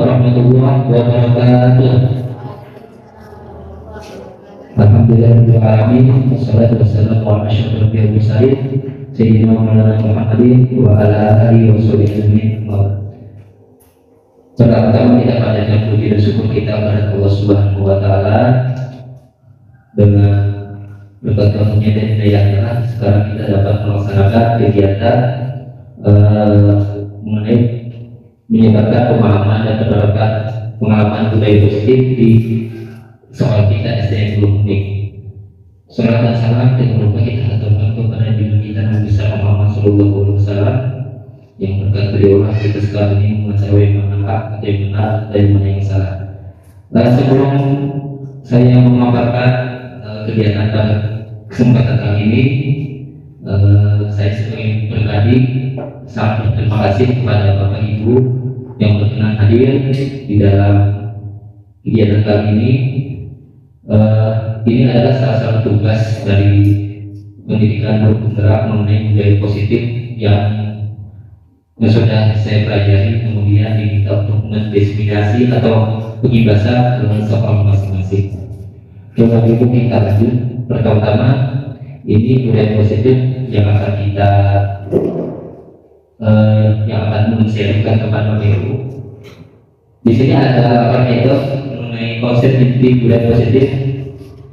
warahmatullahi wabarakatuh. Alhamdulillahirrahmanirrahim. Wassalatu wassalamu ala asyrafil anbiya'i wal mursalin sayyidina Muhammadin wa ala alihi washabihi ajmain. Pertama kita panjatkan puji dan syukur kita kepada Allah Subhanahu wa taala dengan berkat karunia dan hidayahnya sekarang kita dapat melaksanakan kegiatan mengenai menyebarkan pemahaman dan menerapkan pengalaman budaya positif di soal kita SDN Gunung Kuning. Salam dan salam tidak lupa kita aturkan kepada Nabi kita Nabi Muhammad Sallallahu Alaihi Wasallam yang berkat beliaulah kita sekarang ini mengetahui mana hak, ada yang benar, ada yang mana yang salah. Nah, sebelum saya memaparkan kegiatan pada kesempatan kali ini, saya sebagai pribadi sangat berterima kasih kepada Bapak Ibu yang berkenan hadir di dalam kegiatan kali ini. Ini adalah salah satu tugas dari pendidikan bergerak mengenai budaya positif yang sudah saya pelajari, kemudian diminta untuk mendesminasi atau pengibasan ke sekolah masing-masing. Coba dulu kita lanjut. Pertama-tama ini budaya positif yang akan kita yang akan mensiarkan kepada Ibu. Di sini ada apa itu mengenai konsep inti budaya positif.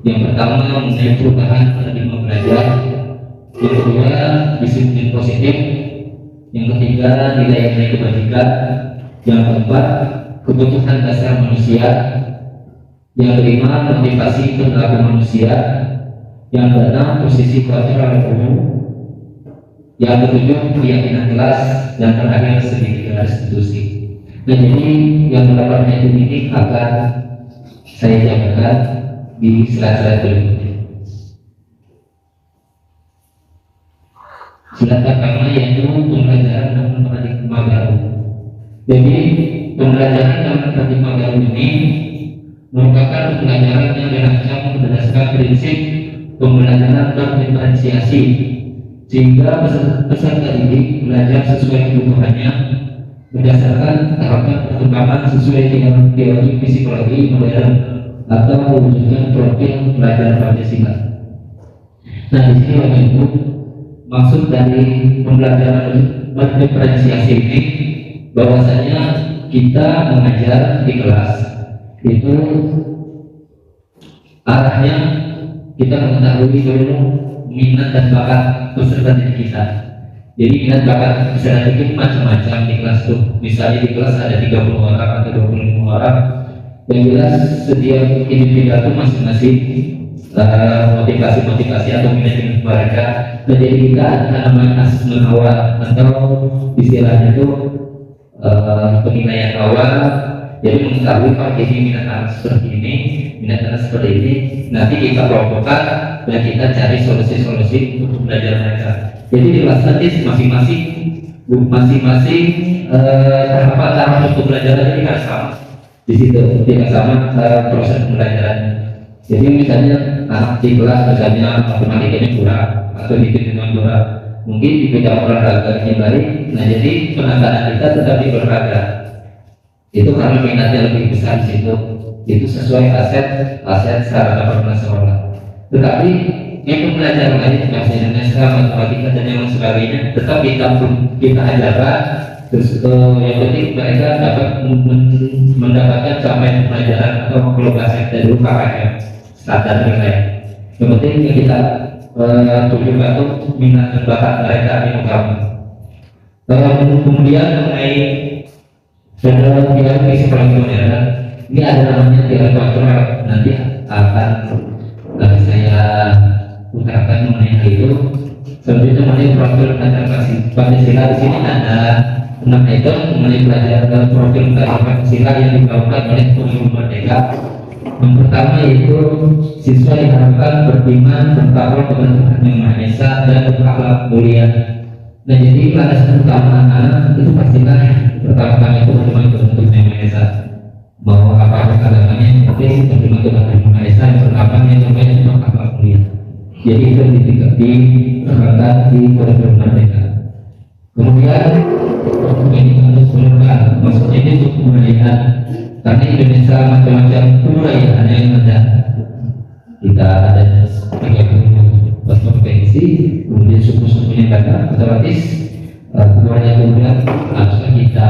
Yang pertama mengenai perubahan paradigma belajar, yang kedua disiplin positif, yang ketiga nilai-nilai kebajikan, yang keempat kebutuhan dasar manusia, yang kelima motivasi perilaku manusia, yang keenam posisi kultural umum, yang ketujuh keyakinan kelas, dan terakhir segitiga restitusi. Nah, jadi yang mendapatkan itu ini akan saya jabarkan di slide-slide berikutnya. Slide pertama yaitu pembelajaran dengan paradigma baru. Jadi pembelajaran dengan paradigma baru ini merupakan pembelajaran yang dirancang berdasarkan prinsip pembelajaran berdiferensiasi, sehingga peserta didik belajar sesuai kebutuhannya berdasarkan tahapan perkembangan sesuai dengan teori psikologi modern atau mewujudkan profil belajar Pancasila. Nah, di sini Bapak Ibu, maksud dari pembelajaran berdiferensiasi ini bahwasanya kita mengajar di kelas itu arahnya kita mengetahui dulu minat dan bakat peserta didik kita. Jadi minat bakat peserta didik macam-macam di kelas tuh. Misalnya di kelas ada 30 orang atau 25 orang. Yang jelas setiap individu itu masing-masing motivasi atau minat mereka. Nah, jadi kita ada namanya asesmen awal atau istilahnya itu penilaian awal. Jadi mengetahui kalau ini minat anak seperti ini, minat anak seperti ini, nanti kita kelompokkan dan kita cari solusi-solusi untuk belajar mereka. Jadi di kelas nanti masing-masing tahapan untuk belajar ini harus sama. Di situ tidak sama proses pembelajarannya. Jadi misalnya anak di kelas misalnya matematikanya kurang atau hitung-hitungan kurang, mungkin di bidang olahraga yang baik. Nah, jadi penekanan kita tetap di olahraga. Itu karena minatnya lebih besar di situ. Itu sesuai aset sarana permasalahan. Tetapi yang pembelajaran lain bahasa Indonesia, matematika dan yang sebagainya tetap kita ajarkan. Terus yang penting mereka dapat mendapatkan capaian pelajaran atau kalau bahasa kita dulu KKM standar nilai. Yang penting kita tunjukkan tuh minat dan bakat mereka yang utama. Kemudian mengenai teori psikologi modern, ini ada namanya teori kultural. Nanti akan saya utarakan mengenai hal itu. Selanjutnya mengenai profil belajar Pancasila. Di sini ada 6 item mengenai pelajaran profil belajar Pancasila yang dibawakan oleh Pemilu Merdeka. Yang pertama yaitu siswa diharapkan beriman, bertakwa kepada Tuhan Yang Maha Esa dan berakhlak mulia. Nah, jadi landasan utama anak itu pastilah pertama itu beriman kepada Tuhan Yang Maha Esa. Bahwa apa agamanya yang penting beriman kepada Tuhan Yang Maha Esa, yang pertama yang terbaik itu akhlak mulia. Jadi itu diterangkan di kurikulum Merdeka. Kemudian ini untuk permukaan, maksudnya ini untuk kebudayaan. Karena Indonesia macam-macam kebudayaan yang ada. Kita ada 30 provinsi, kemudian suku-sukunya banyak, otomatis kebudayaan harusnya kita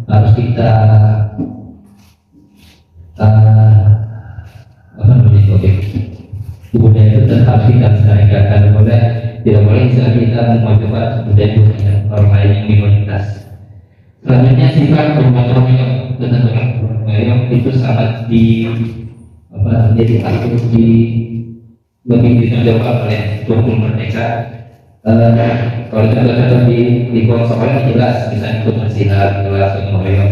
harus kita budaya itu tetap kita selesaikan. Tidak boleh misalnya kita memajukan budaya orang lain yang minoritas. Selanjutnya sifat bergotong royong itu sangat jadi atur lebih ditonjolkan oleh 20 Merdeka. Kalau contoh-contoh di sekolah jelas, misalnya kebersihan, kelas gotong royong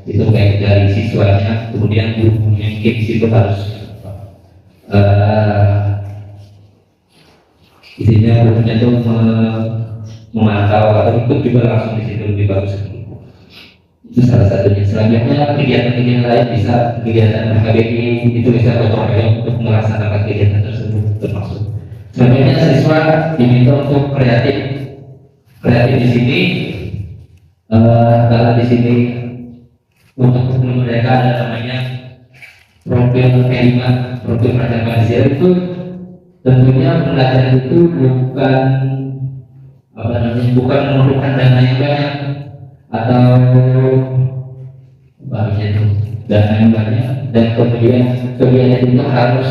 itu baik dari siswanya, kemudian gurunya mungkin di situ harus isinya gurunya itu memantau atau ikut juga langsung di situ lebih bagus. Itu salah satunya. Selanjutnya kegiatan-kegiatan lain bisa kegiatan KBI itu bisa gotong royong untuk melaksanakan kegiatan tersebut termasuk. Selanjutnya siswa diminta untuk kreatif di sini. Kalau di sini untuk mereka ada namanya profil P5, profil pelajar Malaysia itu tentunya pembelajaran itu bukan memerlukan dana yang banyak atau dana yang banyak, dan kemudian kegiatan itu harus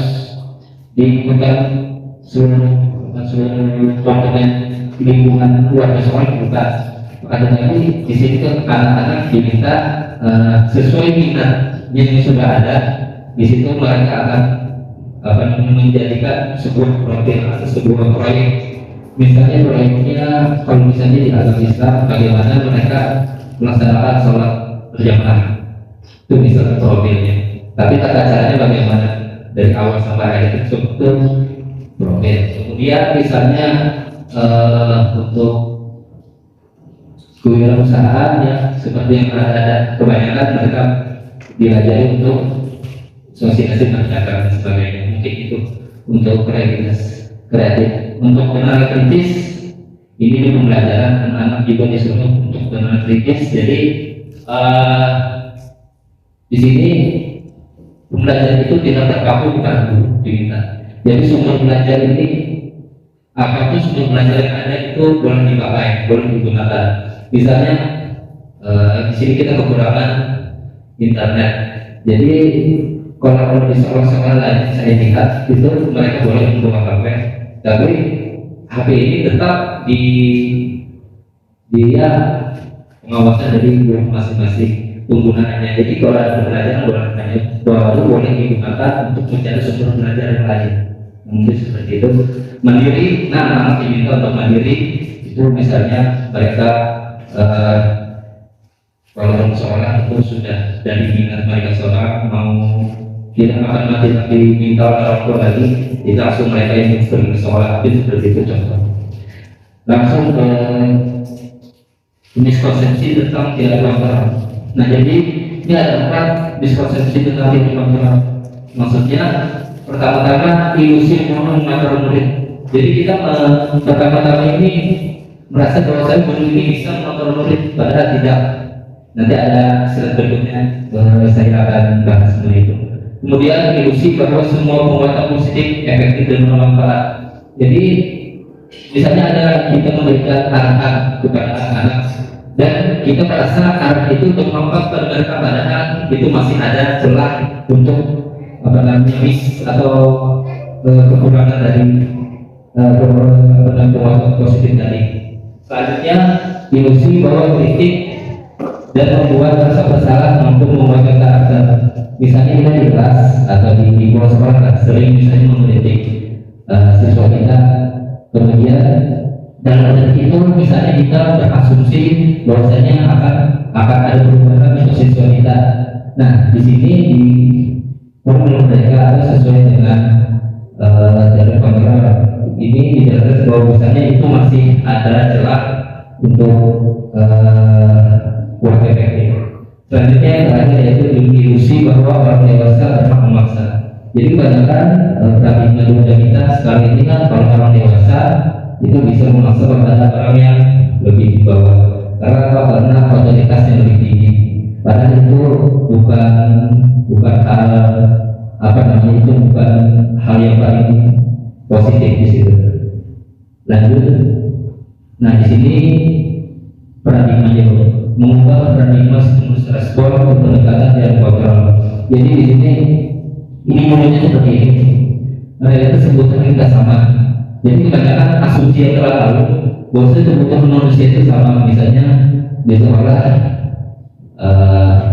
diikuti seluruh komponen lingkungan keluarga sekolah bukan. Ada lagi di sini kan anak-anak diminta sesuai minat yang sudah ada di situ, mereka akan menjadikan sebuah profil atau sebuah proyek. Misalnya proyeknya kalau misalnya di agama Islam bagaimana mereka melaksanakan sholat berjamaah, itu misalnya profilnya. Tapi tata caranya bagaimana dari awal sampai akhir itu profil. Kemudian misalnya untuk kewirausahaan ya seperti yang pernah ada, kebanyakan mereka diajari untuk sosialisasi masyarakat dan sebagainya. Mungkin itu untuk kreatif. Untuk benar kritis ini pembelajaran anak-anak juga disuruh untuk benar kritis. Jadi di sini pembelajaran itu tidak terpaku bukan guru diminta. Jadi sumber belajar ini apapun sumber belajar yang ada itu boleh dipakai, boleh digunakan. Misalnya di sini kita kekurangan internet. Jadi kalau di sekolah-sekolah lain saya lihat itu mereka boleh membawa HP, tapi HP ini tetap dia pengawasan dari guru masing-masing penggunaannya. Jadi kalau ada pembelajaran boleh digunakan untuk mencari sumber belajar yang lain. Mungkin seperti itu. Mandiri, anak diminta untuk mandiri itu misalnya mereka kalau sekolah itu sudah dari minat mereka sekolah mau tidak akan mati minta orang tua lagi, itu langsung mereka yang pergi ke sekolah. Itu seperti itu contoh. Langsung ke miskonsepsi tentang tiada ruang. Nah jadi ini ada 4 miskonsepsi tentang tiada ruang. Maksudnya pertama-tama ilusi mengatur murid. Jadi kita pertama-tama ini merasa bahwa saya guru ini bisa mengatur murid, padahal tidak. Nanti ada slide berikutnya saya akan bahas mengenai itu. Kemudian ilusi bahwa semua penguatan positif efektif dan bermanfaat. Jadi misalnya ada kita memberikan arahan kepada anak-anak dan kita merasa arahan itu untuk bermanfaat pada mereka, padahal itu masih ada celah untuk miss atau kekurangan dari penguatan positif tadi. Selanjutnya ilusi bahwa kritik dan membuat rasa bersalah mampu membuat karakter. Misalnya kita di kelas atau di bawah sekolah sering misalnya mengkritik siswa kita, kemudian dalam itu misalnya kita berasumsi bahwasanya akan ada perubahan untuk siswa kita. Nah di sini di formula mereka atau sesuai dengan jalur kontrol ini dijelaskan bahwa misalnya itu masih ada celah untuk kurang efektif. Selanjutnya yang terakhir yaitu ilusi bahwa orang dewasa berhak memaksa. Jadi kebanyakan paradigma dunia kita sekarang ini kan kalau orang dewasa itu bisa memaksa kepada orang yang lebih di bawah. Karena apa? Karena otoritasnya lebih tinggi. Padahal itu bukan hal apa namanya, itu bukan hal yang paling positif di situ. Lanjut. Nah di sini paradigma mengubah paradigma stimulus respon untuk pendekatan dan kontrol. Jadi di sini ini modelnya seperti ini. Mereka sebutnya kita sama. Jadi kebanyakan asumsi yang telah lalu bahwa kebutuhan manusia itu sama. Misalnya di sekolah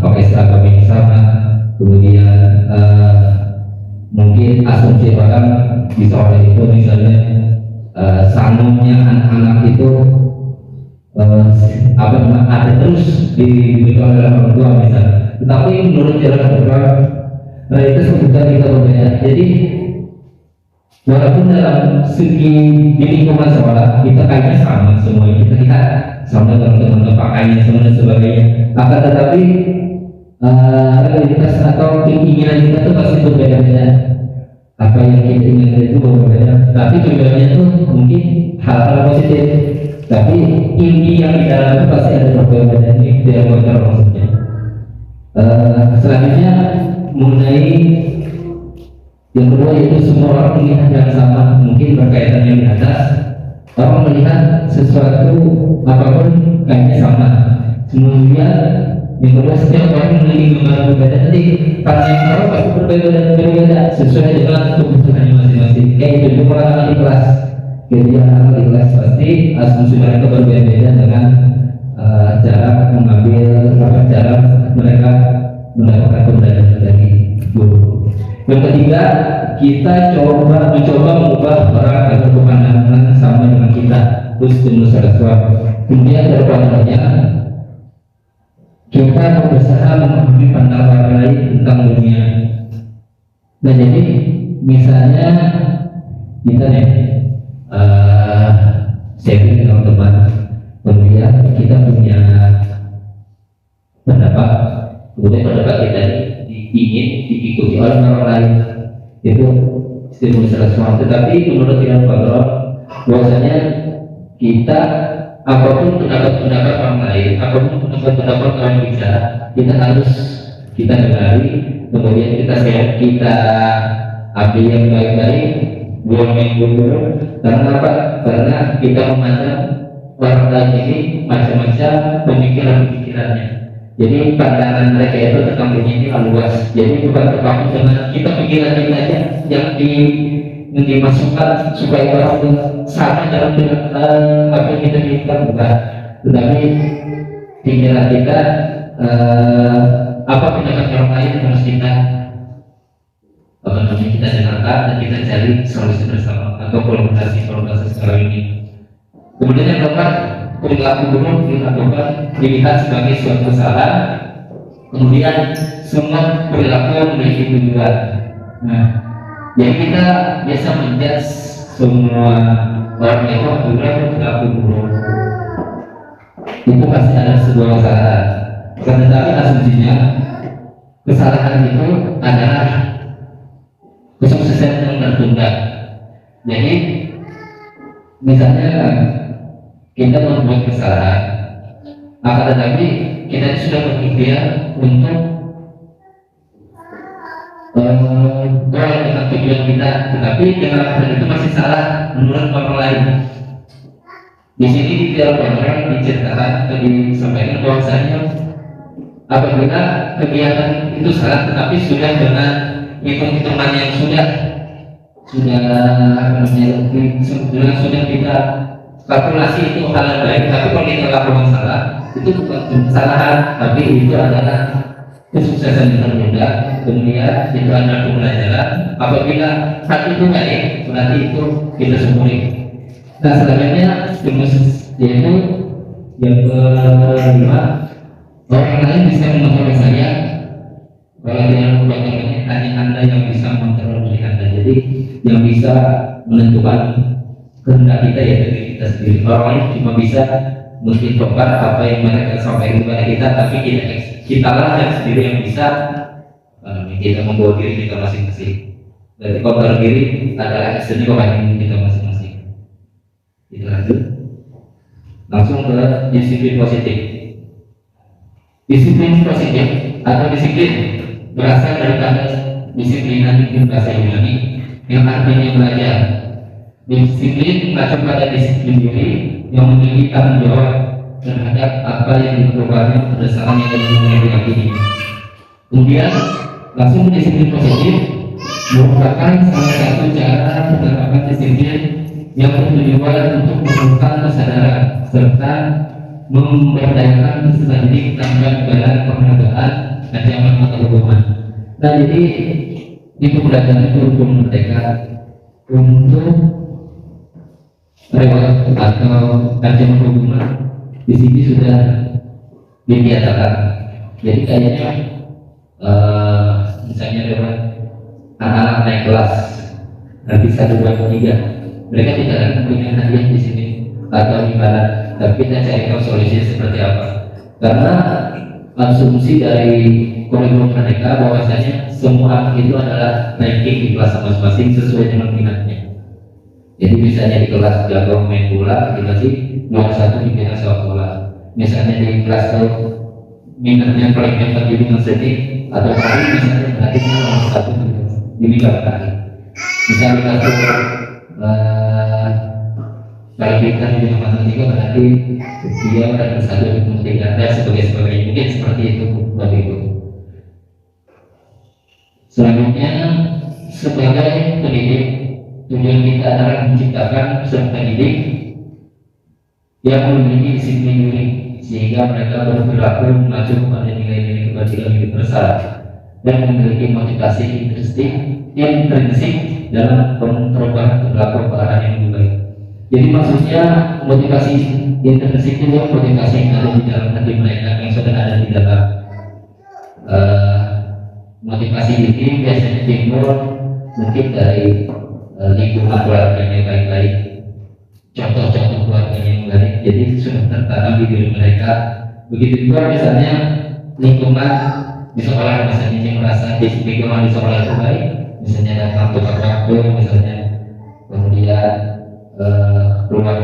pakai seragam yang sama, kemudian mungkin asumsi orang di sekolah itu misalnya sanumnya anak-anak itu ada terus diberikan oleh orang tua misalnya. Tetapi menurut jalan Quran itu sebutkan kita berbeda. Jadi walaupun dalam segi di lingkungan sekolah kita kayaknya sama semua, kita sama teman-teman pakainya semua dan sebagainya, akan tetapi realitas atau keinginan kita itu pasti berbeda-beda. Apa yang kita inginkan itu berbeda, tapi tujuannya itu mungkin hal-hal positif, tapi inti yang di dalam itu pasti ada perbedaan. Ini tidak wajar maksudnya. Selanjutnya mengenai yang kedua, yaitu semua orang melihat yang sama. Mungkin berkaitan yang di atas, orang melihat sesuatu apapun kayaknya sama. Kemudian yang kedua, setiap orang memiliki gambaran berbeda. Nanti pandangan orang pasti berbeda sesuai dengan kebutuhannya masing-masing. Kayak itu orang di kelas, jadi anak di kelas pasti asumsi mereka berbeda dengan cara mengambil cara mereka mendapatkan pembelajaran dari guru. Yang ketiga, kita mencoba mengubah orang agar berpandangan sama dengan kita, terus stimulus respon. Kemudian terutama kita berusaha memahami pandangan orang lain tentang dunia. Nah jadi misalnya kita nih sharing dengan teman, kemudian kita punya pendapat, kemudian pendapat kita ingin diikuti oleh orang lain, itu stimulus respon. Tetapi menurut Imam Fadl bahwasanya kita apapun pendapat orang lain, apapun pendapat orang bicara, kita harus kita dengar, kemudian kita ambil yang baik-baik, buang yang buruk. Karena apa? Karena kita memandang orang lain ini macam-macam pemikirannya. Jadi pandangan mereka itu tentang dunia ini luas. Jadi bukan terpaku dengan kita pikiran kita aja yang dimasukkan supaya orang sama dalam apa yang kita inginkan, bukan. Tetapi pikiran kita apa pendapat orang lain harus kita kita dengarkan dan kita cari solusi bersama atau kolaborasi sekarang ini. Kemudian yang keempat, perilaku buruk dilihat sebagai suatu kesalahan. Kemudian semua perilaku memiliki tujuan. Nah, jadi kita biasa menjudge semua orang itu perilaku buruk. Itu pasti ada sebuah kesalahan. Tetapi asumsinya kesalahan itu adalah kesuksesan yang tertunda. Jadi misalnya kita membuat kesalahan, akan tetapi kita sudah berikhtiar untuk goal dengan tujuan kita, tetapi dengan itu masih salah menurut orang lain. Di sini di dalam orang diceritakan atau disampaikan bahwasanya apabila kegiatan itu salah, tetapi sudah dengan hitung-hitungan yang sudah kita kalkulasi itu hal yang baik. Tapi kalau kita lakukan salah, itu bukan kesalahan, tapi itu adalah kesuksesan yang termuda. Kemudian itu adalah pembelajaran. Apabila hal itu baik, berarti itu kita syukuri. Nah selanjutnya yaitu yang kelima, orang lain bisa mengontrol saya. Kalau yang bagaimana hanya Anda yang bisa mengontrol diri Anda. Jadi yang bisa menentukan kehendak kita ya diri kita sendiri. Orang lain cuma bisa menginfokan apa yang mereka sampaikan kepada kita, tapi kita lah yang sendiri yang bisa kita membawa diri kita masing-masing. Dari kontrol diri adalah hasilnya kebanyakan kita masing-masing. Itu lanjut. Langsung ke disiplin positif. Disiplin positif atau disiplin berasal daripada disiplinan bahasa Yunani yang artinya belajar. Disiplin mengacu pada disiplin diri yang memiliki tanggung jawab terhadap apa yang dilakukannya berdasarkan yang diyakini. Kemudian langsung disiplin positif merupakan salah satu cara penerapan disiplin yang bertujuan untuk menumbuhkan kesadaran serta memberdayakan peserta didik tanpa imbalan penghargaan, ancaman atau hukuman. Nah, jadi di pembelajaran kurikulum merdeka untuk reward atau ancaman hukuman di sini sudah ditiadakan. Jadi kayaknya misalnya reward anak-anak naik kelas nanti 1, 2, 3, mereka tidak akan memberikan hadiah di sini atau imbalan, tapi kita cari tahu solusinya seperti apa. Karena asumsi dari kurikulum mereka bahwasanya semua itu adalah ranking di kelas masing-masing sesuai dengan minatnya. Jadi misalnya di kelas jago main bola, kita sih nomor 1 di bidang sepak bola. Misalnya di kelas minatnya paling hebat di bidang seni atau tari, misalnya berarti nomor 1 di bidang tari. Misalnya kelas kalau kita di bidang matematika berarti dia berada satu di matematika dan sebagainya, mungkin seperti itu buat itu. Selanjutnya sebagai pendidik, tujuan kita adalah menciptakan peserta didik yang memiliki disiplin diri sehingga mereka berperilaku mengacu pada nilai-nilai kebajikan hidup bersama dan memiliki motivasi intrinsik dalam perubahan perilaku ke arah yang lebih baik. Jadi maksudnya motivasi intrinsik itu motivasi yang ada di dalam hati mereka yang sudah ada di dalam motivasi ini biasanya timbul mungkin dari lingkungan keluarganya yang baik-baik, contoh-contoh keluarganya yang baik, jadi sudah tertanam di diri mereka. Begitu juga misalnya lingkungan di sekolah, misalnya yang merasa di lingkungan di sekolah itu baik, misalnya datang tepat waktu, misalnya kemudian keluar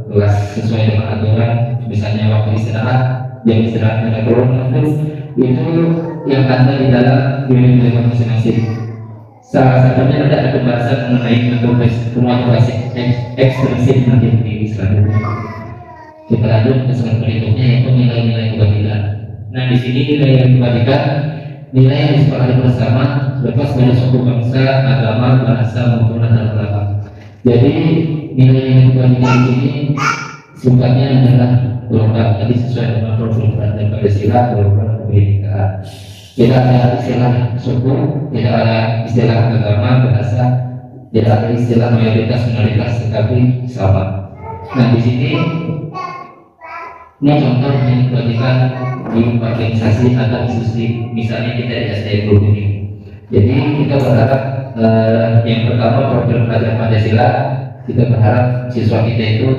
kelas sesuai dengan aturan, misalnya waktu istirahat, jam istirahat mereka keluar, itu yang ada di dalam diri mereka masing-masing. Salah satunya ada pembahasan mengenai motivasi ekstrinsik nanti di selanjutnya. Kita lanjut ke slide berikutnya yaitu nilai-nilai kebajikan. Nah, di sini nilai kebajikan, nilai yang disepakati bersama lepas dari suku bangsa, agama, bahasa maupun latar belakang. Jadi nilai-nilai kebajikan di sini singkatnya adalah global. Tadi sesuai dengan program dan Pancasila, global kebajikan. Tidak ada istilah suku, tidak ada istilah agama, bahasa, tidak ada istilah mayoritas, minoritas, tetapi sama. Nah, di sini ini contoh yang diperhatikan di organisasi atau institusi, misalnya kita di SDN Group ini. Jadi kita berharap yang pertama program pelajaran Pancasila, kita berharap siswa kita itu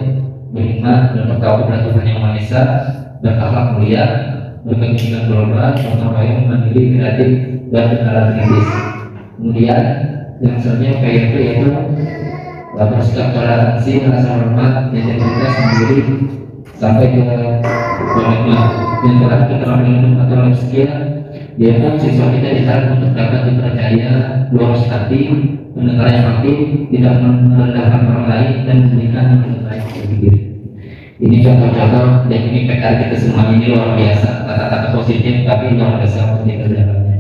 beriman dan bertawakal pada Tuhan Yang Maha Esa, berakhlak mulia, berkepentingan global, gotong royong, mandiri, kreatif, dan bernalar kritis. Kemudian yang selanjutnya PYP yaitu bersikap toleransi, rasa hormat, integritas, mandiri, sampai ke komitmen. Yang terakhir keterampilan atau life skill, yaitu siswa kita diharap untuk dapat dipercaya, lurus hati, mendengar yang aktif, tidak merendahkan orang lain, dan memberikan yang terbaik bagi diri. Ini contoh-contoh dan ini PR kita semua ini luar biasa, kata-kata positif tapi luar biasa untuk dikerjakannya.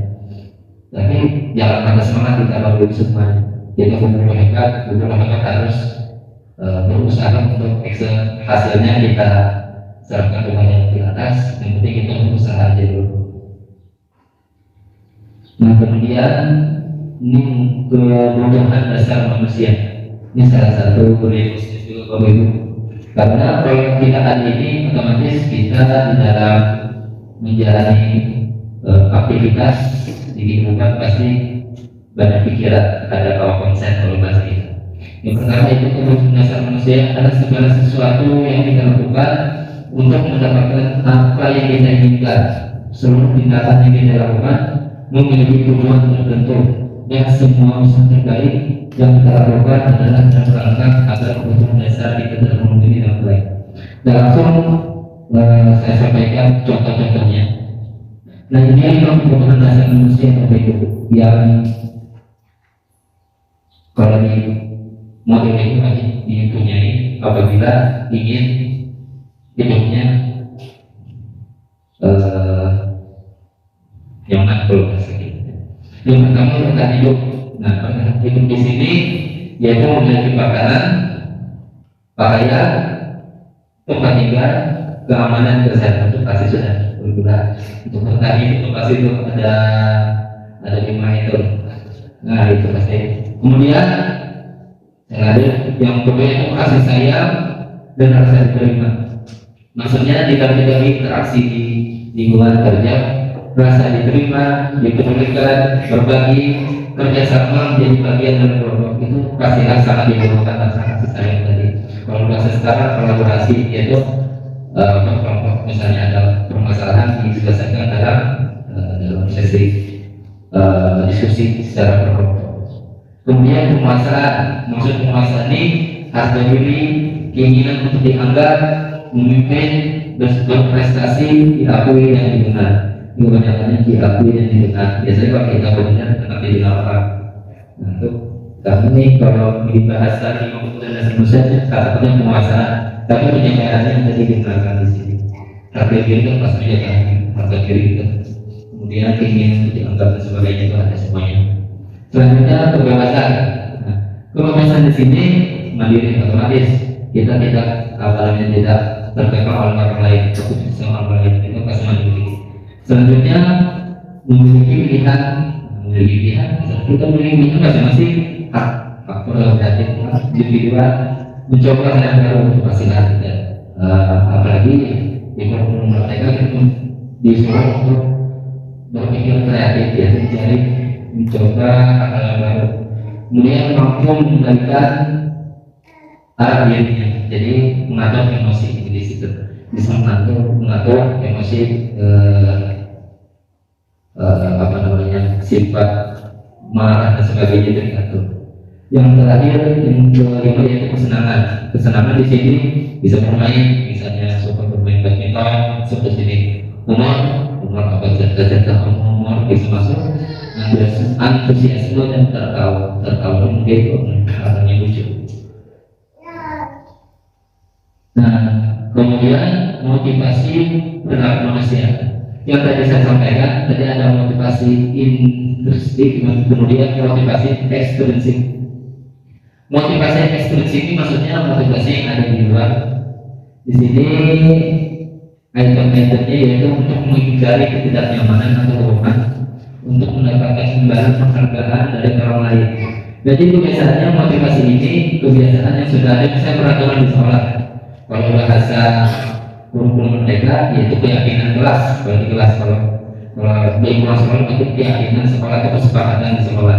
Tapi jangan patah semangat, kita baru semuanya. Kita benar-benar hebat, harus berusaha untuk hasilnya kita serahkan kepada yang di atas. Yang penting kita berusaha aja dulu. Nah, kemudian ini kebutuhan dasar manusia. Ini salah satu prinsip juga Bapak Ibu. Karena proyek kita ini otomatis kita di dalam menjalani aktivitas di kehidupan pasti banyak pikiran, ada power konsen kalau bahasa kita. Yang pertama itu kebutuhan dasar manusia adalah segala sesuatu yang kita lakukan untuk mendapatkan apa yang kita inginkan. Seluruh tindakan yang kita lakukan memiliki tujuan tertentu dan semua usaha terbaik yang kita lakukan adalah dalam rangka agar kebutuhan dasar kita terpenuhi dengan baik. Nah langsung saya sampaikan contoh-contohnya. Nah ini memang kebutuhan dasar manusia yang kalau di model itu lagi dipunyai apabila ingin hidupnya nyaman kalau bahasa gitu. Yang pertama bertahan hidup. Nah bertahan hidup di sini yaitu memiliki makanan, pakaian, tempat tinggal, keamanan, kesehatan itu pasti sudah berguna. Untuk bertahan hidup itu pasti itu ada 5 itu. Nah itu pasti. Kemudian yang kedua itu kasih sayang dan rasa diterima. Maksudnya jika kita berinteraksi di luar kerja, rasa diterima, dipedulikan, berbagi, kerjasama menjadi bagian dari kelompok itu pasti sangat dibutuhkan rasa kasih sayang tadi. Kalau bahasa sekarang kolaborasi yaitu kelompok misalnya ada permasalahan diselesaikan dalam sesi diskusi secara berkelompok. Kemudian penguasaan, maksud penguasaan ini harga diri, keinginan untuk dianggap, memimpin, berprestasi, diakui dan didengar. Ini kebanyakannya diakui dan didengar. Biasanya kalau kita benar, tetap didengar orang. Nah itu, kami ini kalau di bahasa di komputer dan manusia, kata-kata penguasaan, tapi penyampaiannya tadi didengarkan di sini. Harga diri itu pasti harga diri itu. Kemudian keinginan untuk dianggap dan sebagainya itu ada semuanya. Selanjutnya kebebasan. Nah, kebebasan di sini mandiri otomatis kita tidak awalnya tidak terkekang oleh orang lain, terkhusus sama orang lain itu pasti mandiri. Selanjutnya memiliki pilihan, kita memiliki pilihan masing-masing hak prerogatif individual mencoba hal yang baru untuk pasti ada. Apalagi di program mereka itu disuruh untuk berpikir kreatif ya, mencari mencoba hal yang baru, kemudian mampu mengendalikan arah dirinya, jadi mengatur emosi di situ, bisa mengatur emosi sifat marah dan sebagainya itu diatur. Yang terakhir yang kelima yaitu kesenangan. Kesenangan di sini bisa bermain, misalnya suka bermain badminton, seperti sini umur apa saja umur bisa masuk. Antusiasme dan tertawa mungkin katanya lucu. Nah, kemudian motivasi perilaku manusia. Yang tadi saya sampaikan, tadi ada motivasi intrinsik, kemudian motivasi ekstrinsik. Motivasi ekstrinsik ini maksudnya motivasi yang ada di luar. Di sini item-itemnya yaitu untuk menghindari ketidaknyamanan atau kebohongan, untuk mendapatkan imbalan penghargaan dari orang lain. Jadi kebiasaannya motivasi ini kebiasaan yang sudah ada saya peraturan di sekolah. Kalau bahasa kurikulum mereka yaitu keyakinan kelas. Kalau di kelas kalau di kelas sekolah itu keyakinan sekolah atau kesepakatan di sekolah.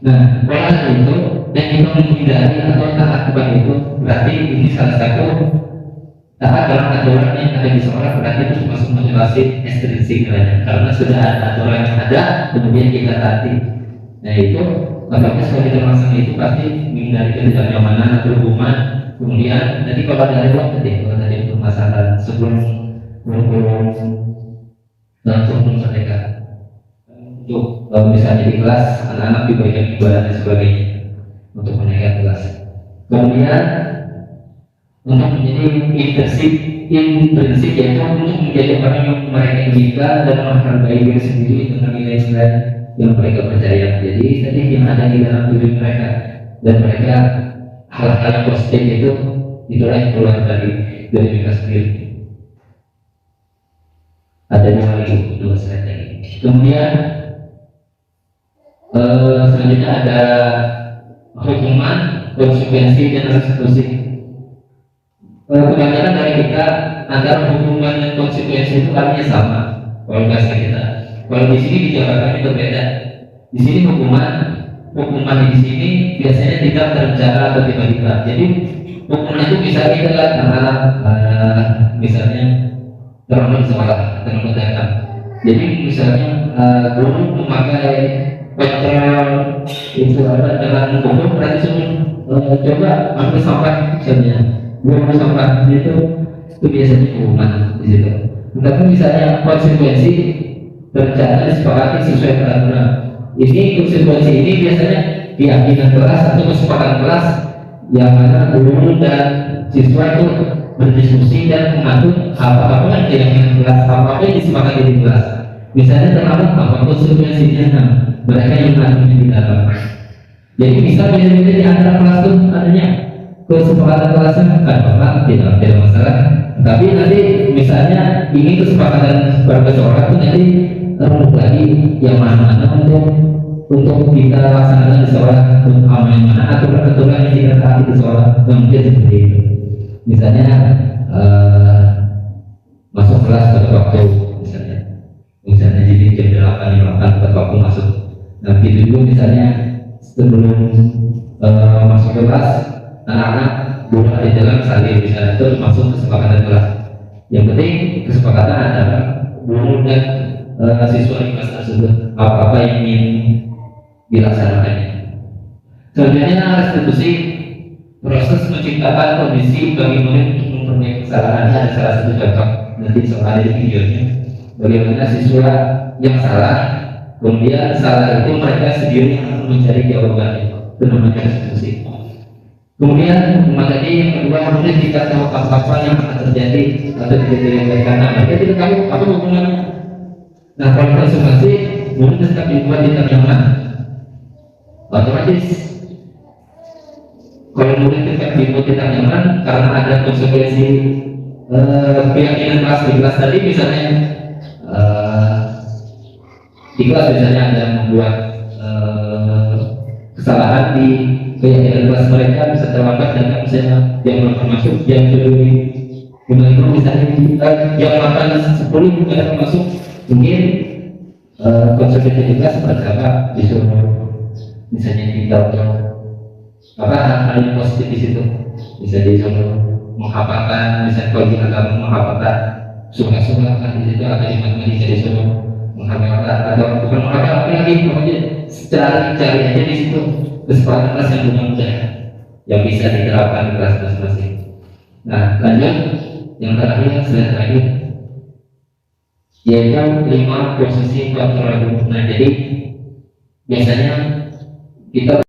Nah, pola itu dan kita menghindari atau taat kepada itu berarti ini salah satu taat dalam aturan yang ada di sekolah, berarti itu termasuk motivasi ekstrinsik karena sudah ada aturan yang ada kemudian kita taati. Nah itu otomatis kalau kita melaksanakan itu pasti menghindari ketidaknyamanan atau hubungan. Kemudian nanti kalau dari waktu tadi itu masalah sebelum mereka untuk misalnya di kelas anak-anak diberikan imbalan dan sebagainya untuk menaikkan kelas. Kemudian untuk menjadi intrinsik yaitu untuk menjadi orang yang mereka inginkan dan menghargai diri sendiri dengan nilai-nilai yang mereka percaya. Jadi tadi yang ada di dalam diri mereka dan mereka hal-hal yang positif itu itulah yang keluar dari mereka sendiri. Ada dua slide lagi. Kemudian selanjutnya ada hukuman, konsekuensi dan restitusi. Kebanyakan dari kita antara hukuman dan konsekuensi itu artinya sama. Kalau bahasa kita, kalau di sini di Jakarta ini berbeda. Di sini hukuman di sini biasanya tidak terencana atau tiba-tiba. Jadi hukuman itu bisa kita lihat misalnya terlambat sekolah, terlambat datang. Jadi misalnya guru memakai kontrol itu ada dalam hukum berarti coba ambil sampah misalnya. buang sampah itu biasanya pengumuman di situ. Tapi misalnya konsekuensi berencana disepakati sesuai peraturan. Ini konsekuensi ini biasanya keyakinan kelas atau kesepakatan kelas yang mana guru dan siswa itu berdiskusi dan mengatur apa-apa yang keyakinan kelas, apa-apa yang disepakati di kelas. Misalnya terlalu apa konsekuensinya, nah, mereka yang mengaturnya di dalam. Jadi bisa beda-beda di antara kelas itu adanya kesepakatan kelasnya kan apa tidak masalah. Tapi nanti misalnya ini kesepakatan berkecorak itu nanti remuk lagi yang mana untuk kita laksanakan di sekolah, untuk amal yang mana aturan-aturan yang kita taati di sekolah, mungkin seperti itu. Misalnya masuk kelas pada waktu, misalnya jadi jam 8 pada waktu masuk. Nah begitu juga misalnya sebelum masuk kelas, anak-anak boleh di dalam saling bisa itu masuk kesepakatan kelas. Yang penting kesepakatan antara guru dan siswa di kelas tersebut apa-apa yang ingin dilaksanakannya. Selanjutnya restitusi, proses menciptakan kondisi bagi murid untuk memperbaiki kesalahannya. Ada salah satu contoh nanti soal ada di videonya. Bagaimana siswa yang salah, kemudian salah itu mereka sendiri yang mencari jawabannya, itu namanya restitusi. Kemudian materi yang kedua, murid tidak tahu apa-apa yang akan terjadi atau tidak karena mereka tidak tahu apa hubungannya. Nah kalau konsumsi, murid tetap dibuat tidak nyaman, otomatis kalau murid tetap dibuat tidak nyaman karena ada konsekuensi keyakinan kelas di kelas tadi, misalnya di kelas misalnya ada membuat kesalahan di keyakinan kelas mereka, bisa terlambat dan misalnya yang melakukan masuk yang lebih 5 misalnya yang melakukan 10 tidak masuk, mungkin konsekuensi kelas seperti apa, disuruh misalnya kita apa hal yang positif di situ, bisa disuruh menghafalkan, misalnya kalau di agama menghafalkan surah-surah kan di situ, atau di matematika disuruh menghafalkan atau bukan menghafalkan lagi, pokoknya cari aja di situ kesempatan kelas yang mudah yang bisa diterapkan di kelas masing-masing. Nah lanjut yang terakhir, slide terakhir, yaitu 5 posisi kontrol guru. Nah jadi biasanya kita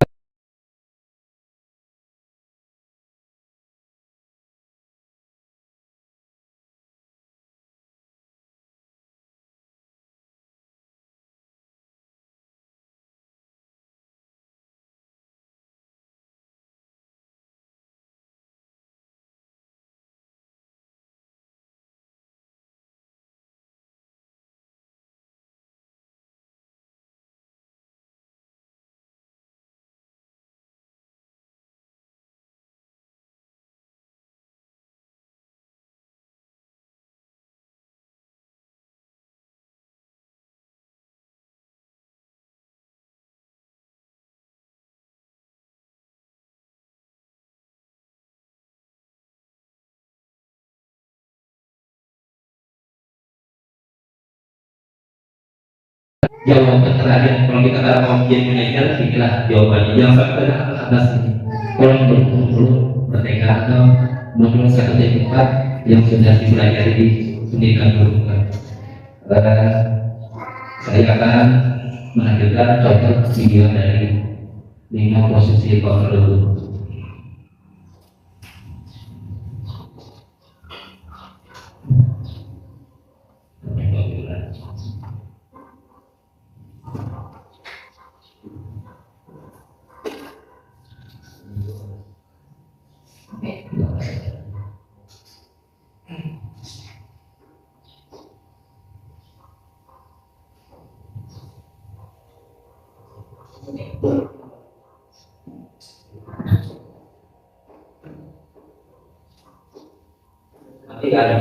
jawaban terakhir, kalau kita tahu mau menjadi manajer, inilah jawabannya. Jangan sampai ke atas ini. Kalau menurut merdeka atau menurut 1.4 yang sudah dipelajari di pendidikan guru, saya akan menampilkan contoh video dari 5 posisi kontrol guru. Nanti ada.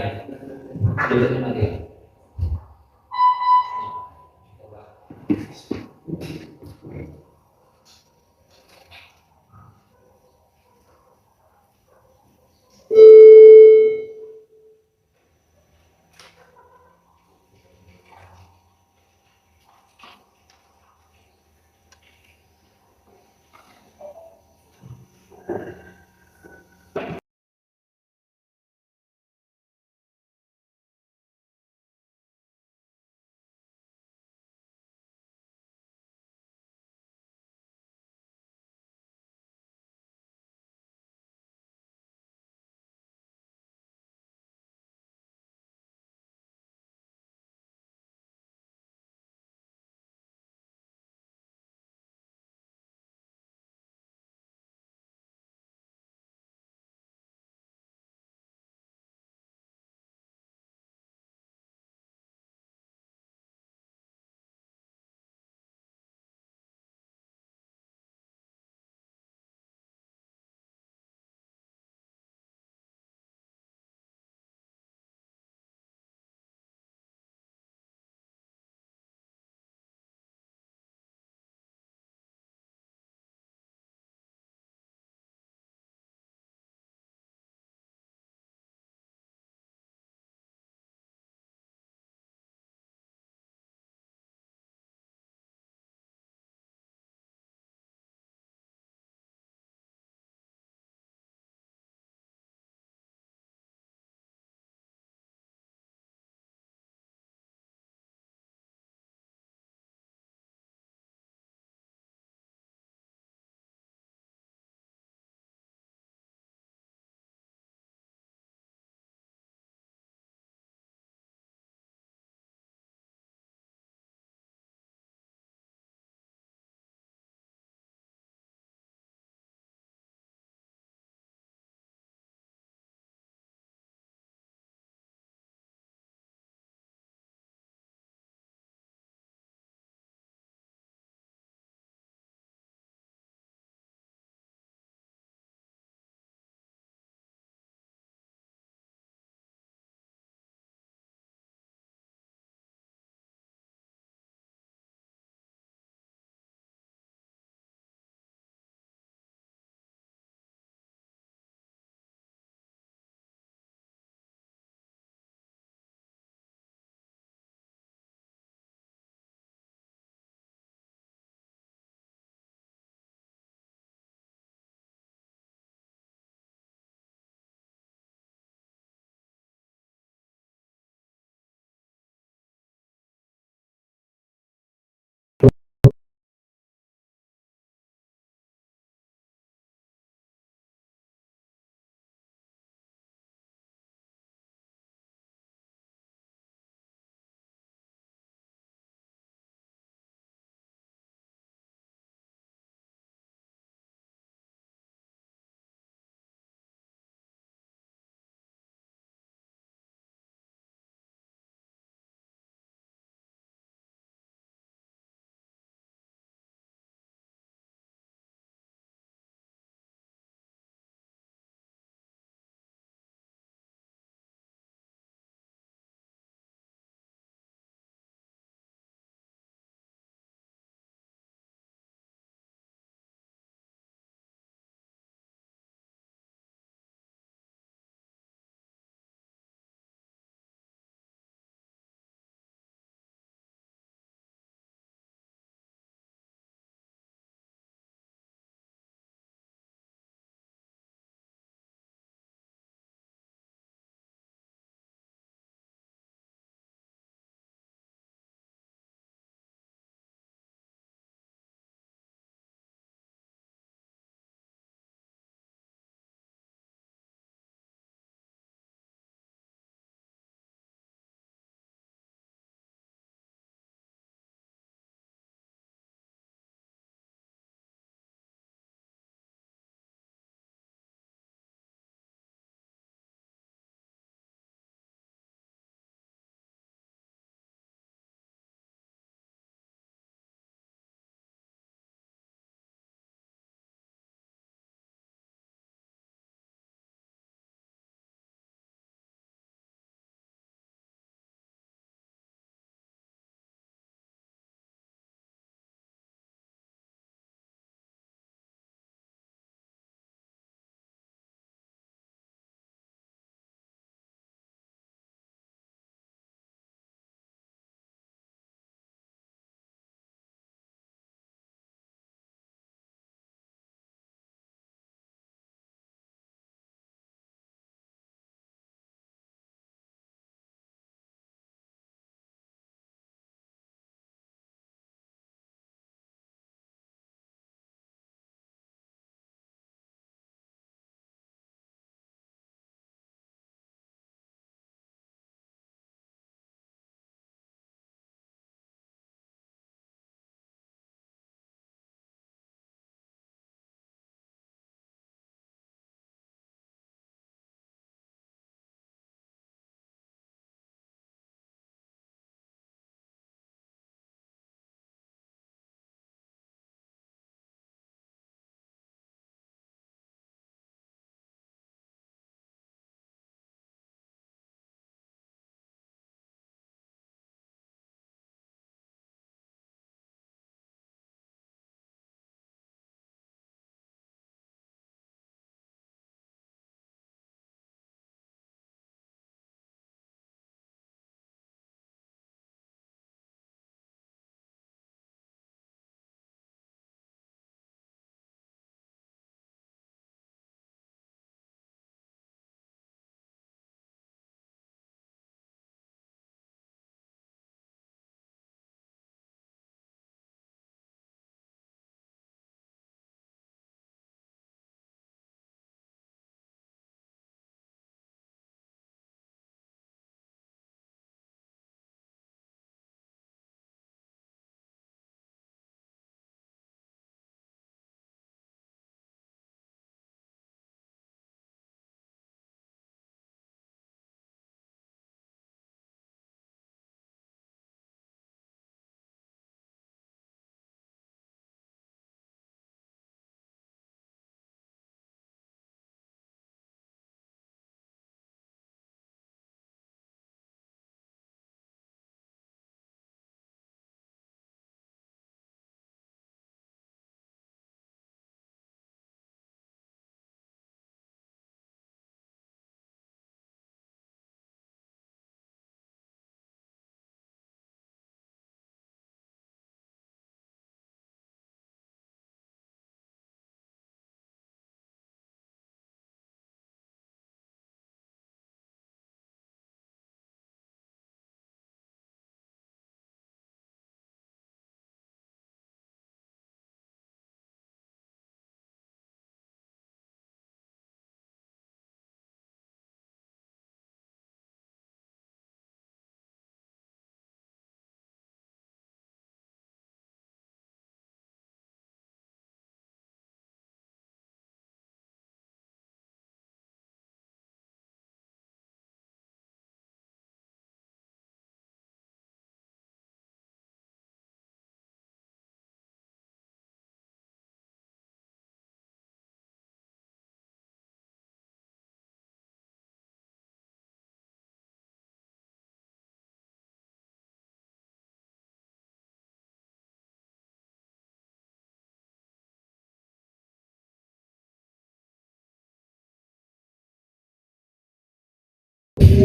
Selamat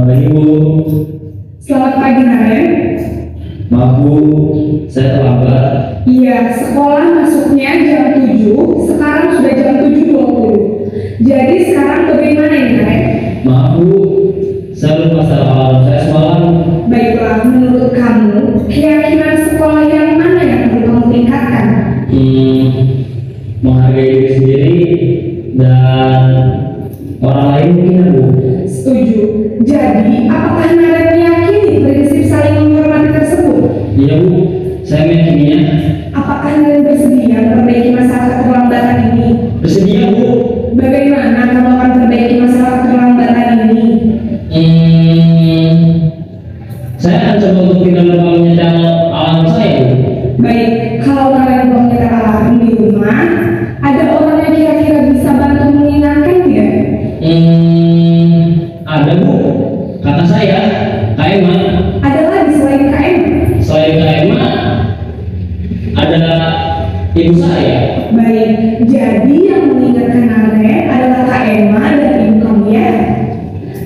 pagi Bu. Selamat pagi Naren. Maaf Bu, saya terlambat. Iya, sekolah masuknya jam 7, sekarang sudah jam 7.20. Jadi sekarang bagaimana ini Naren? Maaf Bu, saya lupa salam saya semalam. Baiklah, menurut kamu, keyakinan sekolah yang mana yang perlu kamu tingkatkan? Menghargai diri sendiri dan orang lain mungkin Bu. Setuju. Jadi, apakah Naren meyakini prinsip saling menghormati tersebut? Iya Bu, saya meyakininya. Apakah Naren bersedia memperbaiki masalah keterlambatan ini? Bersedia Bu. Bagaimana kamu akan memperbaiki masalah keterlambatan ini? Saya akan coba untuk tidak lupa menyetel alarm saya Bu. Baik, kalau Naren mau menyetel alarm di rumah, ada orang yang kira-kira bisa bantu mengingatkan tidak? Ada Bu. Kata saya, Kak Emma. Ada lagi selain KM? Selain Kak Emma, ada ibu saya. Baik, jadi yang mengingatkan Naren adalah Kak Emma dan ibu kamu ya?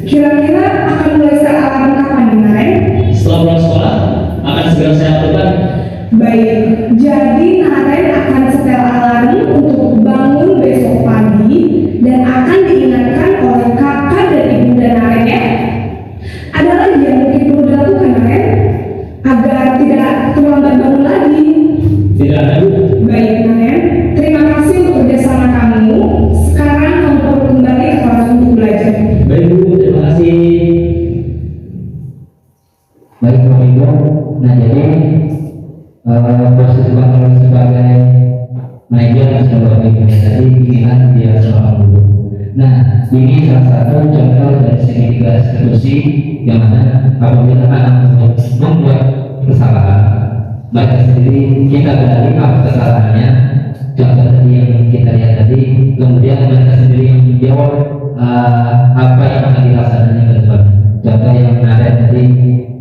Kira-kira akan mulai set alarm kapan nih Naren? Setelah pulang sekolah, akan segera saya lakukan. Baik, jadi Naren akan setel alarm untuk bangun besok pagi dan akan diingatkan oleh kakak dan ibu dan Naren ya. Ada lagi yang mungkin perlu dilakukan Naren agar tidak terlambat bangun lagi. Tidak ada Bu. Baik Naren, terima kasih untuk kerjasama kamu. Sekarang kamu perlu kembali ke kelas untuk belajar. Baik Bu, terima kasih. Baik Bapak Ibu, nah jadi proses Bapak sebagai manajer yang sudah Bapak Ibu tadi pilihan dia seorang guru. Nah, ini salah satu contoh dari segitiga institusi yang mana apabila anak membuat kesalahan, maka sendiri kita gali apa kesalahannya. Contoh tadi yang kita lihat tadi, kemudian mereka sendiri yang menjawab apa yang akan dilaksanakan ke depan. Contoh yang ada tadi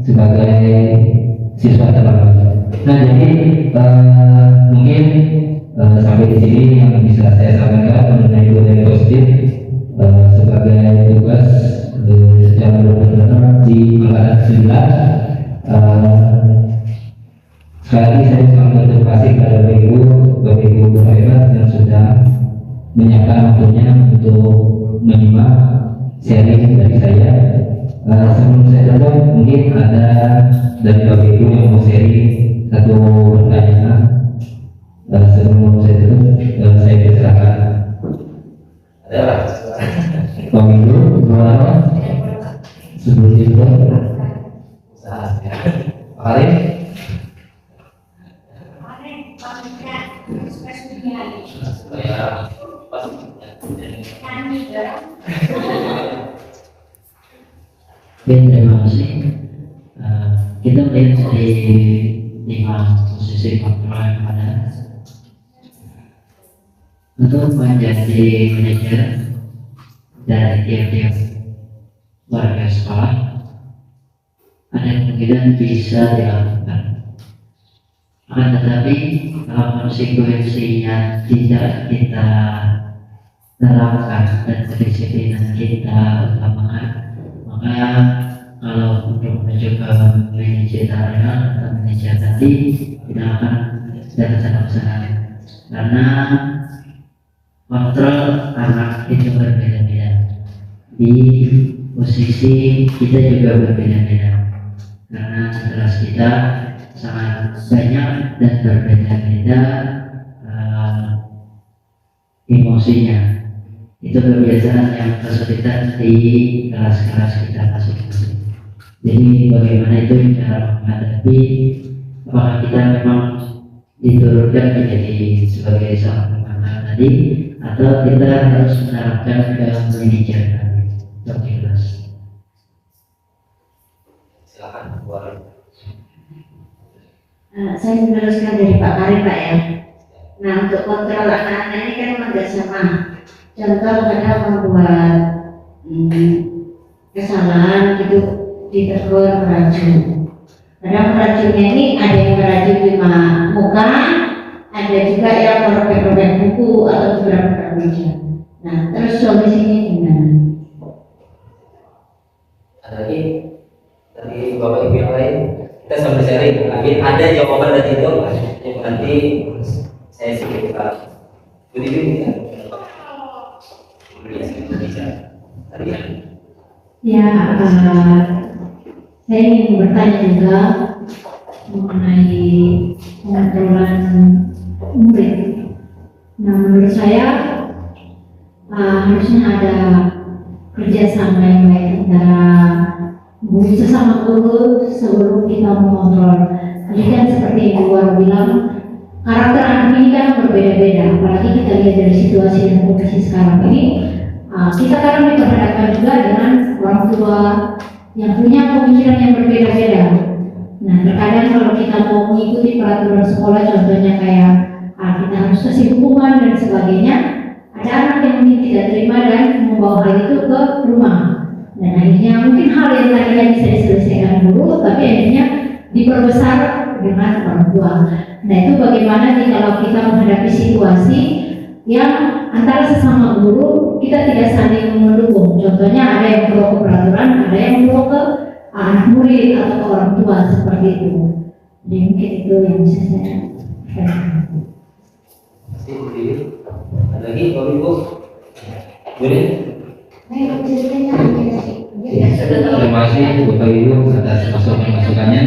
sebagai siswa terlambat. Nah, jadi mungkin sampai di sini yang bisa saya sampaikan mengenai budaya positif sebagai tugas secara benar-benar di angkatan 9. Sekali lagi saya sangat berterima kasih kepada Bapak Ibu hebat yang sudah menyiapkan waktunya untuk menyimak sharing dari saya. Sebelum saya tutup, mungkin ada dari Bapak Ibu yang mau sharing satu pertanyaan. Sebelum saya tutup, saya persilakan. Ada Bapak Ibu, sebelum itu, Arif. Oke, terima kasih. Kita melihat dari 5 posisi faktor yang ada untuk menjadi manajer dari tiap-tiap warga sekolah. Ada kemungkinan bisa dilakukan, akan tetapi kalau konsekuensinya tidak kita terapkan dan kedisiplinan kita utamakan, maka kalau untuk menuju ke manajerial atau manajer tadi tidak akan terlaksana karena kontrol anak itu berbeda-beda, di posisi kita juga berbeda-beda karena kelas kita sangat banyak dan berbeda-beda emosinya. Itu kebiasaan yang kesulitan di kelas-kelas kita masing-masing. Jadi bagaimana itu cara menghadapi, apakah kita memang diturunkan menjadi sebagai seorang pengamal tadi, atau kita harus menerapkan ke manajer tadi untuk kelas. Silakan buat. Saya meneruskan dari Pak Karim Pak ya. Nah, untuk kontrol anak-anak ini kan memang nggak sama. Contoh kadang membuat kesalahan gitu ditegur meracun. Kadang meracunnya ini ada yang meracun cuma muka, ada juga yang merobek-robek buku atau beberapa meja. Nah, terus solusinya gimana? Ada lagi dari bapak ibu yang lain, kita sambil sharing. Mungkin ada jawaban dari itu, nanti saya sedikit Pak. Budi ya. Bisa. Ya, saya ingin bertanya juga mengenai pengaturan murid. Nah, menurut saya harusnya ada kerjasama yang baik antara guru sesama guru sebelum kita mengontrol. Tadi kan seperti yang Ibu bilang, karakter anak ini kan berbeda-beda. Apalagi kita lihat dari situasi dan kondisi sekarang ini, kita kadang diperhadapkan juga dengan orang tua yang punya pemikiran yang berbeda-beda. Nah, terkadang kalau kita mau mengikuti peraturan sekolah, contohnya kayak kita harus kasih hukuman dan sebagainya, ada anak yang mungkin tidak terima dan membawa hal itu ke rumah. Dan akhirnya mungkin hal yang tadinya bisa diselesaikan dulu, tapi akhirnya diperbesar dengan orang tua. Nah, itu bagaimana kalau kita menghadapi situasi yang antara sesama guru kita tidak saling mendukung. Contohnya ada yang pro ke peraturan, ada yang pro ke anak murid atau ke orang tua seperti itu. Jadi mungkin itu yang bisa saya katakan. Ada lagi Bapak Ibu? Boleh? Terima kasih Bapak Ibu atas masukannya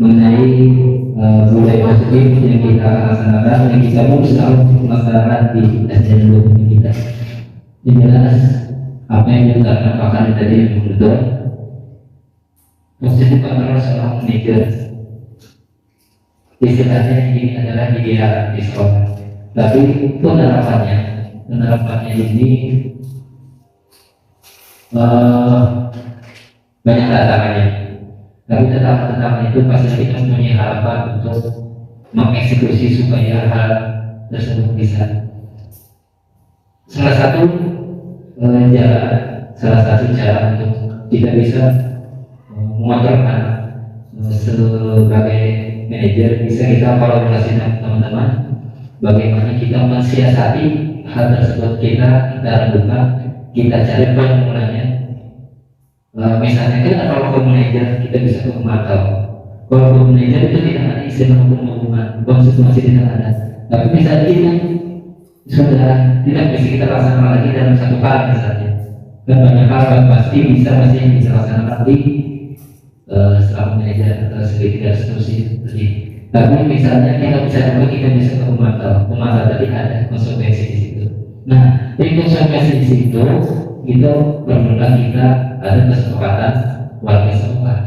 mengenai budaya positif yang kita laksanakan, yang kita mau selalu masyarakat di SDN 20 kita. Yang jelas apa yang kita katakan tadi yang betul. Positif adalah seorang manajer. Istilahnya ini adalah ideal di sekolah. Tapi penerapannya ini banyak tantangannya. Tapi tantangan itu pasti kita mempunyai harapan untuk mengeksekusi supaya hal tersebut bisa. Salah satu cara untuk kita bisa mengontrol sebagai manajer, bisa kita kolaborasi dengan teman-teman. Bagaimana kita mensiasati hal tersebut, kita lakukan, kita cari formulanya. Misalnya kan kalau manajer kita bisa memantau. Kalau manajer itu tidak ada istilah hubungan, konsultasi tidak ada. Tapi misalnya itu sudah tidak bisa kita laksanakan lagi dalam satu hal misalnya. Dan banyak hal yang pasti bisa dilaksanakan lagi setelah manajer atau sedikit seterusnya. Tapi misalnya kita bisa memantau tadi ada konsekuensi di situ. Nah, dari konsekuensi di situ itu perlukan kita ada kesepakatan warga sekolah.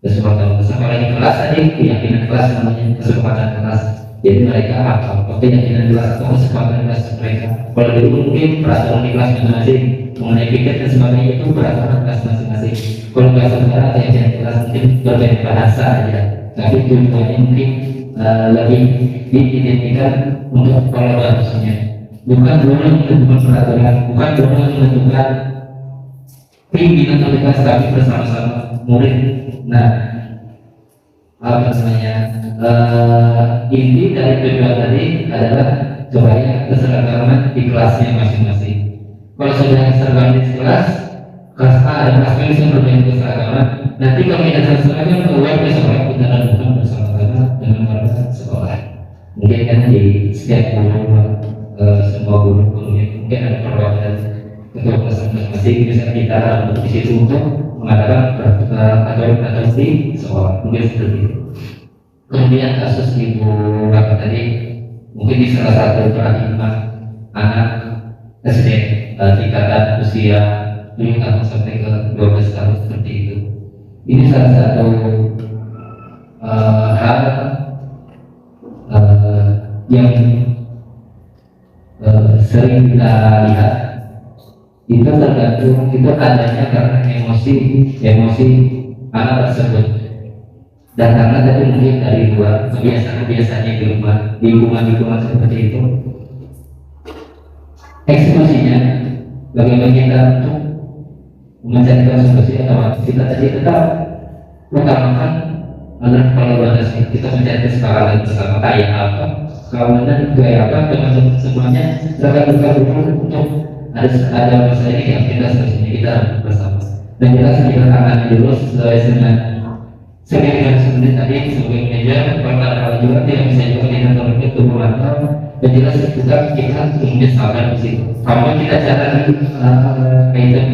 Kesepakatan bersama lagi kelas tadi, keyakinan kelas namanya kesepakatan kelas. Jadi mereka apa keyakinan kelas atau kesepakatan kelas mereka. Kalau dulu mungkin peraturan di kelas masing-masing mengenai piket dan sebagainya itu peraturan kelas masing-masing. Kalau kelas sekarang keyakinan kelas mungkin berbeda bahasa aja. Tapi tujuannya mungkin lebih diidentikan untuk kolaborasinya. Bukan guru yang menentukan peraturan, bukan guru yang menentukan pimpinan kelas, tapi bersama-sama murid. Nah, inti dari tujuan tadi adalah supaya keseragaman di kelasnya masing-masing. Kalau sudah seragam di kelas A dan kelas B bisa berbeda keseragaman. Nanti kalau kita seragam keluar ke sekolah kita lakukan bersama-sama dengan warga sekolah. Mungkin kan di setiap guru semua guru-gurunya mungkin ada perwakilan ketua kelas masing-masing, bisa kita di situ untuk mengadakan atau di sekolah, mungkin seperti itu. Kemudian kasus Ibu Bapak tadi mungkin di salah satu perhimpunan anak SD tingkatan usia 7 tahun sampai ke 12 tahun seperti itu. Ini salah satu hal yang sering kita lihat. Itu tergantung, itu adanya karena emosi anak tersebut, dan karena tadi mungkin dari luar kebiasaan di rumah, di lingkungan seperti itu. Eksekusinya bagaimana kita untuk mencarikan solusi atau kita tadi tetap utamakan agar kalau ada kita mencari kesepakatan bersama kayak apa, kawanan gaya apa, teman-teman semuanya serta dulu untuk ada masalah ini yang kita selesai kita bersama. Dan kita sedikit tangani dulu sesuai dengan sebenarnya tadi sebagai meja pertama juga tidak bisa juga kita terlalu tumbuh mantap dan jelas juga kita ingin sabar di situ. Kalau kita catat item